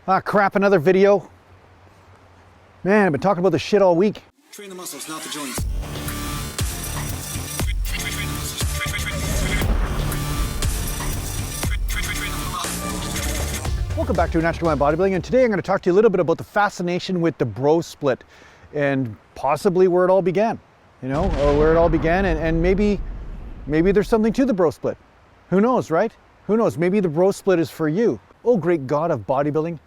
Ah, crap, another video. Man, I've been talking about this shit all week. Train the muscles, not the joints. Welcome back to Natural Bodybuilding, and today I'm going to talk to you a little bit about the fascination with the bro split and possibly where it all began. You know, where it all began, and maybe there's something to the bro split. Who knows, right? Who knows? Maybe the bro split is for you. Oh, great God of bodybuilding,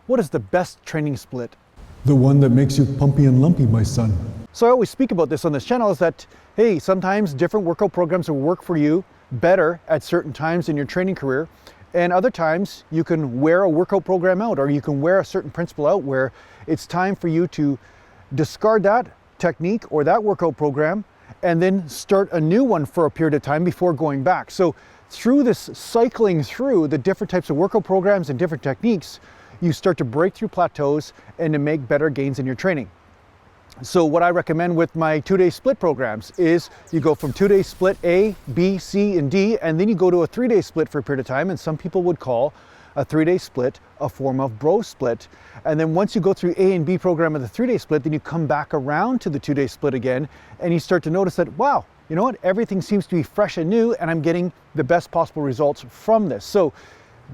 what is the best training split? The one that makes you pumpy and lumpy, my son. So I always speak about this on this channel is that, hey, sometimes different workout programs will work for you better at certain times in your training career. And other times you can wear a workout program out, or you can wear a certain principle out where it's time for you to discard that technique or that workout program and then start a new one for a period of time before going back. So through this cycling through the different types of workout programs and different techniques, you start to break through plateaus and to make better gains in your training. So what I recommend with my 2-day split programs is you go from 2-day split A, B, C, and D, and then you go to a 3-day split for a period of time, and some people would call a 3-day split a form of bro split. And then once you go through A and B program of the 3-day split, then you come back around to the 2-day split again, and you start to notice that, wow, you know what, everything seems to be fresh and new, and I'm getting the best possible results from this. So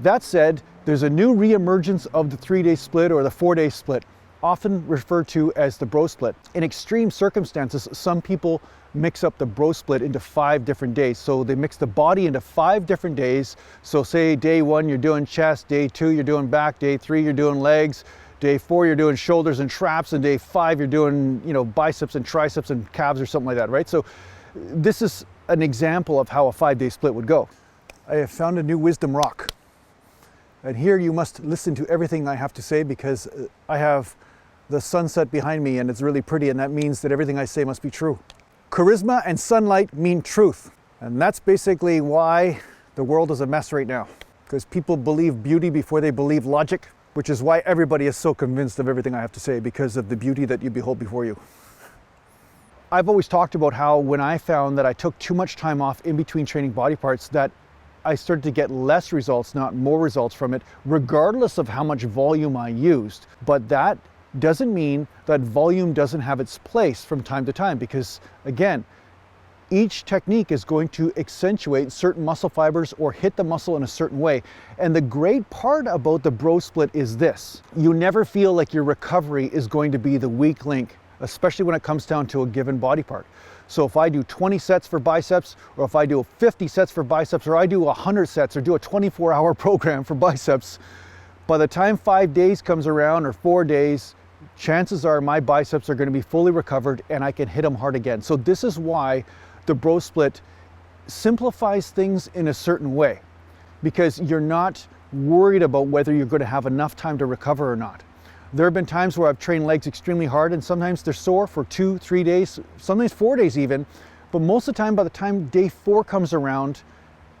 that said, there's a new re-emergence of the 3-day split or the 4-day split, often referred to as the bro split. In extreme circumstances, some people mix up the bro split into 5 different days. So they mix the body into 5 different days. So say day 1 you're doing chest, day 2 you're doing back, day 3 you're doing legs, day 4 you're doing shoulders and traps, and day 5 you're doing, you know, biceps and triceps and calves or something like that, right? So this is an example of how a 5-day split would go. I have found a new wisdom rock. And here you must listen to everything I have to say, because I have the sunset behind me and it's really pretty, and that means that everything I say must be true. Charisma and sunlight mean truth. And that's basically why the world is a mess right now. Because people believe beauty before they believe logic, which is why everybody is so convinced of everything I have to say, because of the beauty that you behold before you. I've always talked about how when I found that I took too much time off in between training body parts, that I started to get less results, not more results from it, regardless of how much volume I used. But that doesn't mean that volume doesn't have its place from time to time, because again, each technique is going to accentuate certain muscle fibers or hit the muscle in a certain way. And the great part about the bro split is this: you never feel like your recovery is going to be the weak link, especially when it comes down to a given body part. So if I do 20 sets for biceps, or if I do 50 sets for biceps, or I do 100 sets, or do a 24-hour program for biceps, by the time 5 days comes around, or 4 days, chances are my biceps are going to be fully recovered and I can hit them hard again. So this is why the bro split simplifies things in a certain way, because you're not worried about whether you're going to have enough time to recover or not. There have been times where I've trained legs extremely hard, and sometimes they're sore for 2, 3 days, sometimes 4 days even. But most of the time, by the time day 4 comes around,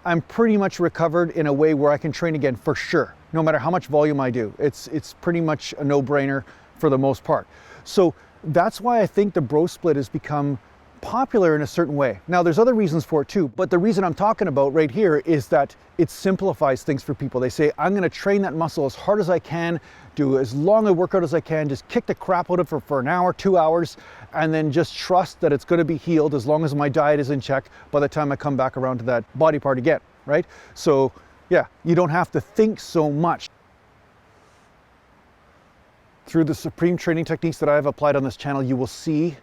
I'm pretty much recovered in a way where I can train again for sure, no matter how much volume I do. It's pretty much a no-brainer for the most part. So that's why I think the bro split has become popular in a certain way. Now there's other reasons for it too, but the reason I'm talking about right here is that it simplifies things for people. They say, I'm going to train that muscle as hard as I can, do as long a workout as I can, just kick the crap out of it for an hour, 2 hours, and then just trust that it's going to be healed as long as my diet is in check by the time I come back around to that body part again, right? So yeah, you don't have to think so much. Through the supreme training techniques that I have applied on this channel, you will see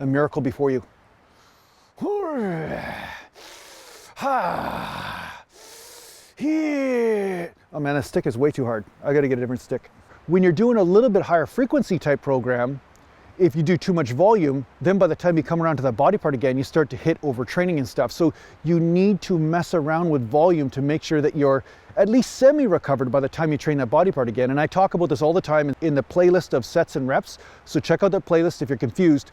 a miracle before you. Oh man, that stick is way too hard. I gotta get a different stick. When you're doing a little bit higher frequency type program, if you do too much volume, then by the time you come around to that body part again, you start to hit overtraining and stuff. So you need to mess around with volume to make sure that you're at least semi-recovered by the time you train that body part again. And I talk about this all the time in the playlist of sets and reps. So check out that playlist if you're confused.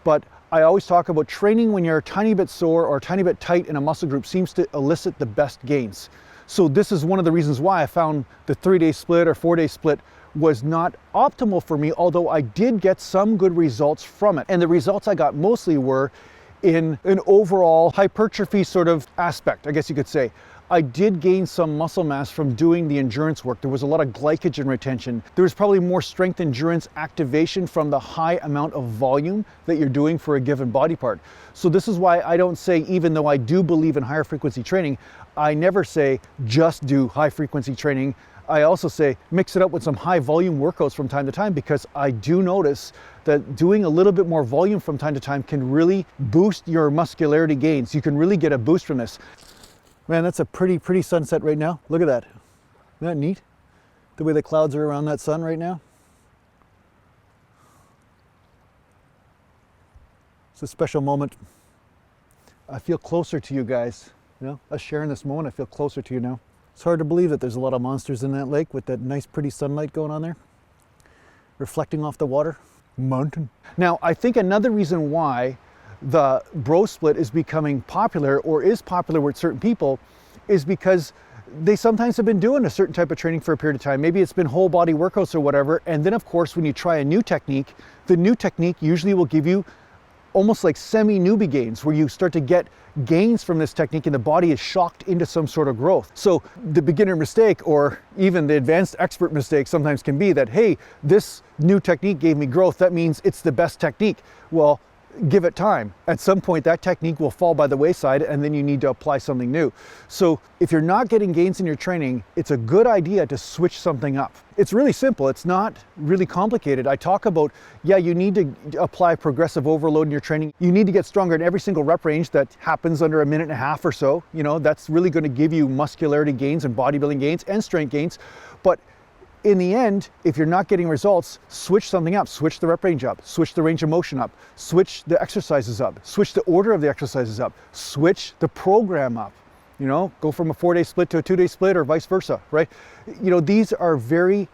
But I always talk about training when you're a tiny bit sore or a tiny bit tight in a muscle group seems to elicit the best gains. So this is one of the reasons why I found the 3-day split or 4-day split was not optimal for me, although I did get some good results from it. And the results I got mostly were in an overall hypertrophy sort of aspect, I guess you could say. I did gain some muscle mass from doing the endurance work. There was a lot of glycogen retention. There was probably more strength endurance activation from the high amount of volume that you're doing for a given body part. So this is why I don't say, even though I do believe in higher frequency training, I never say just do high frequency training. I also say mix it up with some high volume workouts from time to time, because I do notice that doing a little bit more volume from time to time can really boost your muscularity gains. You can really get a boost from this. Man, that's a pretty sunset right now. Look at that. Isn't that neat? The way the clouds are around that sun right now. It's a special moment. I feel closer to you guys. You know, us sharing this moment, I feel closer to you now. It's hard to believe that there's a lot of monsters in that lake with that nice pretty sunlight going on there, reflecting off the water. Mountain. Now, I think another reason why the bro split is becoming popular, or is popular with certain people, is because they sometimes have been doing a certain type of training for a period of time. Maybe it's been whole body workouts or whatever, and then of course when you try a new technique, the new technique usually will give you almost like semi-newbie gains, where you start to get gains from this technique and the body is shocked into some sort of growth. So the beginner mistake, or even the advanced expert mistake, sometimes can be that, hey, this new technique gave me growth, that means it's the best technique. Well, give it time. At some point that technique will fall by the wayside, and then you need to apply something new. So if you're not getting gains in your training, it's a good idea to switch something up. It's really simple. It's not really complicated. I talk about, yeah, you need to apply progressive overload in your training. You need to get stronger in every single rep range that happens under 1.5 minutes or so. You know, that's really going to give you muscularity gains and bodybuilding gains and strength gains. But in the end, if you're not getting results, switch something up. Switch the rep range up, switch the range of motion up, switch the exercises up, switch the order of the exercises up, switch the program up. You know, go from a 4-day split to a 2-day split, or vice versa, right? You know, these are very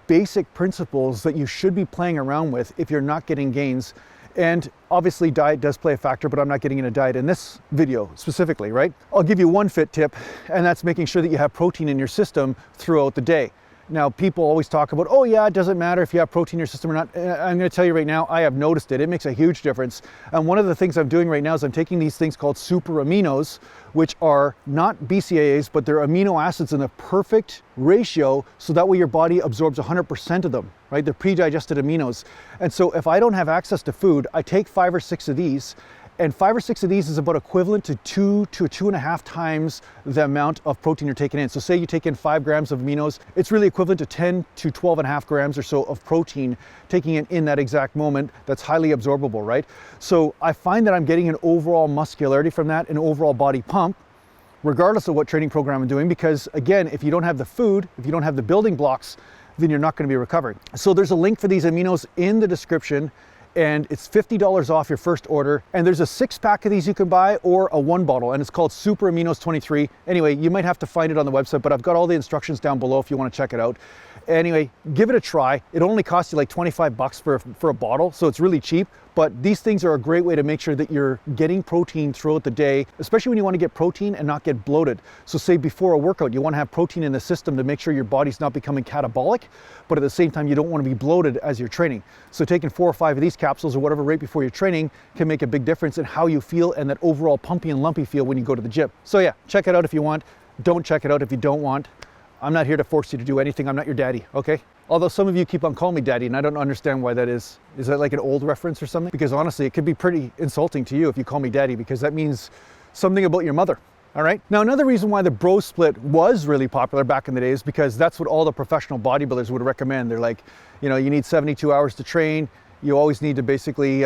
basic principles that you should be playing around with if you're not getting gains. And obviously diet does play a factor, but I'm not getting into diet in this video specifically, right? I'll give you one fit tip, and that's making sure that you have protein in your system throughout the day. Now, people always talk about, oh yeah, it doesn't matter if you have protein in your system or not. I'm going to tell you right now, I have noticed it. It makes a huge difference. And one of the things I'm doing right now is I'm taking these things called super aminos, which are not BCAAs, but they're amino acids in the perfect ratio, so that way your body absorbs 100% of them, right? They're pre-digested aminos. And so if I don't have access to food, I take 5 or 6 of these, and 5 or 6 of these is about equivalent to 2 to 2.5 times the amount of protein you're taking in. So say you take in 5 grams of aminos, it's really equivalent to 10 to 12.5 grams or so of protein taking in that exact moment. That's highly absorbable, right? So I find that I'm getting an overall muscularity from that, an overall body pump, regardless of what training program I'm doing, because again, if you don't have the food, if you don't have the building blocks, then you're not going to be recovering. So there's a link for these aminos in the description, and it's $50 off your first order. And there's a 6-pack of these you can buy, or a 1 bottle, and it's called Super Aminos 23. Anyway, you might have to find it on the website, but I've got all the instructions down below if you want to check it out. Anyway, give it a try. It only costs you like 25 bucks for a bottle, so it's really cheap. But these things are a great way to make sure that you're getting protein throughout the day, especially when you want to get protein and not get bloated. So say before a workout, you want to have protein in the system to make sure your body's not becoming catabolic, but at the same time, you don't want to be bloated as you're training. So taking 4 or 5 of these capsules or whatever right before you're training can make a big difference in how you feel and that overall pumpy and lumpy feel when you go to the gym. So yeah, check it out if you want. Don't check it out if you don't want. I'm not here to force you to do anything. I'm not your daddy, okay? Although some of you keep on calling me daddy, and I don't understand why that is. Is that like an old reference or something? Because honestly, it could be pretty insulting to you if you call me daddy, because that means something about your mother, all right? Now, another reason why the bro split was really popular back in the day is because that's what all the professional bodybuilders would recommend. They're like, you know, you need 72 hours to train. You always need to basically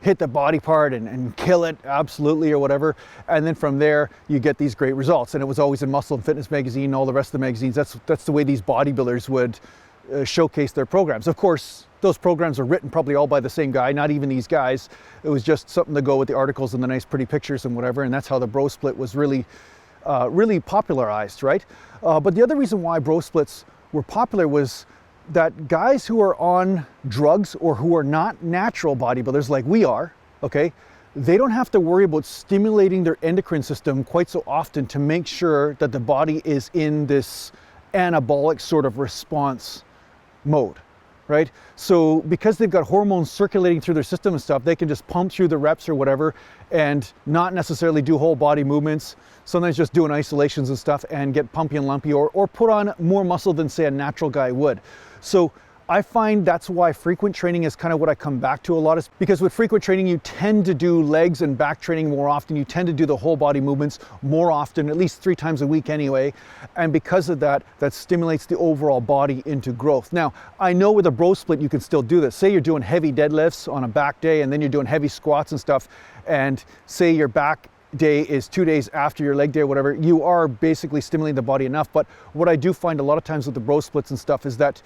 hit the body part and kill it, absolutely, or whatever. And then from there, you get these great results. And it was always in Muscle and Fitness magazine and all the rest of the magazines. That's the way these bodybuilders would showcase their programs. Of course, those programs are written probably all by the same guy, not even these guys. It was just something to go with the articles and the nice pretty pictures and whatever. And that's how the bro split was really popularized, right? But the other reason why bro splits were popular was that guys who are on drugs or who are not natural bodybuilders like we are, okay, they don't have to worry about stimulating their endocrine system quite so often to make sure that the body is in this anabolic sort of response mode. right? So because they've got hormones circulating through their system and stuff, they can just pump through the reps or whatever and not necessarily do whole body movements. Sometimes just doing isolations and stuff and get pumpy and lumpy, or put on more muscle than say a natural guy would. So I find that's why frequent training is kind of what I come back to a lot, is because with frequent training, you tend to do legs and back training more often. You tend to do the whole body movements more often, at least 3 times a week anyway. And because of that, that stimulates the overall body into growth. Now, I know with a bro split, you can still do this. Say you're doing heavy deadlifts on a back day, and then you're doing heavy squats and stuff. And say your back day is 2 days after your leg day or whatever, you are basically stimulating the body enough. But what I do find a lot of times with the bro splits and stuff is that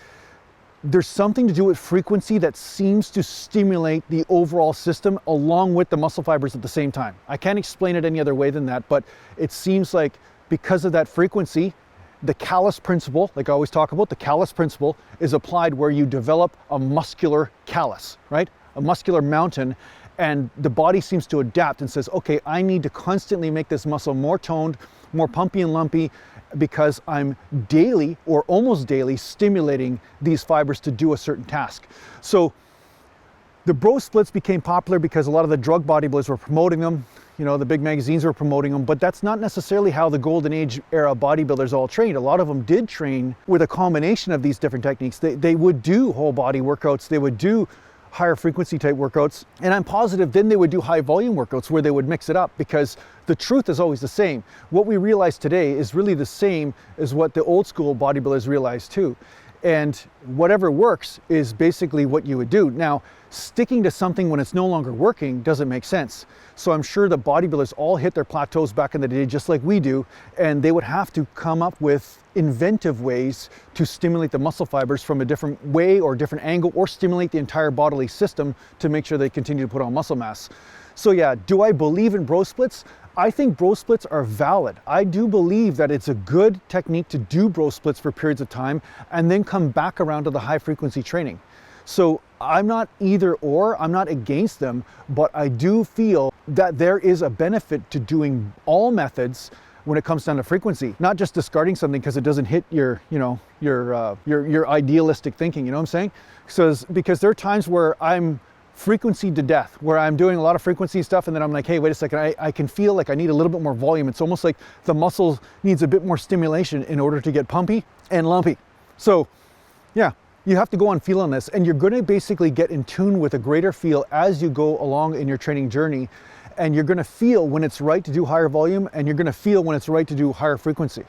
there's something to do with frequency that seems to stimulate the overall system along with the muscle fibers at the same time. I can't explain it any other way than that, but it seems like because of that frequency, the callus principle, like I always talk about, the callus principle is applied where you develop a muscular callus, right? A muscular mountain, and the body seems to adapt and says, okay, I need to constantly make this muscle more toned, more pumpy and lumpy, because I'm daily or almost daily stimulating these fibers to do a certain task. So the bro splits became popular because a lot of the drug bodybuilders were promoting them. You know, the big magazines were promoting them, but that's not necessarily how the golden age era bodybuilders all trained. A lot of them did train with a combination of these different techniques. They would do whole body workouts, they would do higher frequency type workouts, and I'm positive then they would do high volume workouts where they would mix it up, because the truth is always the same. What we realize today is really the same as what the old school bodybuilders realized too. And whatever works is basically what you would do. Now, sticking to something when it's no longer working doesn't make sense. So I'm sure the bodybuilders all hit their plateaus back in the day just like we do, and they would have to come up with inventive ways to stimulate the muscle fibers from a different way or different angle, or stimulate the entire bodily system to make sure they continue to put on muscle mass. So yeah, do I believe in bro splits? I think bro splits are valid. I do believe that it's a good technique to do bro splits for periods of time and then come back around to the high frequency training. So I'm not either or, I'm not against them, but I do feel that there is a benefit to doing all methods when it comes down to frequency, not just discarding something because it doesn't hit your, you know, your idealistic thinking, you know what I'm saying? So, because there are times where I'm frequency to death, where I'm doing a lot of frequency stuff and then I'm like, hey, wait a second, I can feel like I need a little bit more volume. It's almost like the muscle needs a bit more stimulation in order to get pumpy and lumpy. So yeah, you have to go on feel on this, and you're going to basically get in tune with a greater feel as you go along in your training journey, and you're going to feel when it's right to do higher volume, and you're going to feel when it's right to do higher frequency.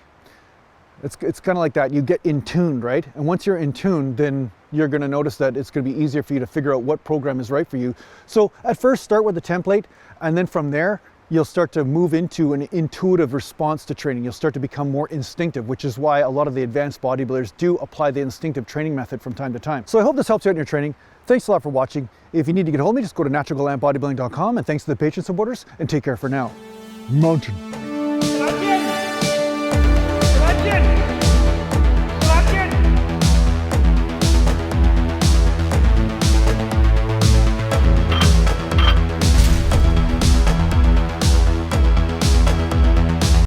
It's kind of like that. You get in tune, right? And once you're in tune, then you're going to notice that it's going to be easier for you to figure out what program is right for you. So at first start with the template, and then from there you'll start to move into an intuitive response to training. You'll start to become more instinctive, which is why a lot of the advanced bodybuilders do apply the instinctive training method from time to time. So I hope this helps you out in your training. Thanks a lot for watching. If you need to get a hold of me, just go to naturalgallantbodybuilding.com, and thanks to the Patreon supporters, and take care for now. Mountain.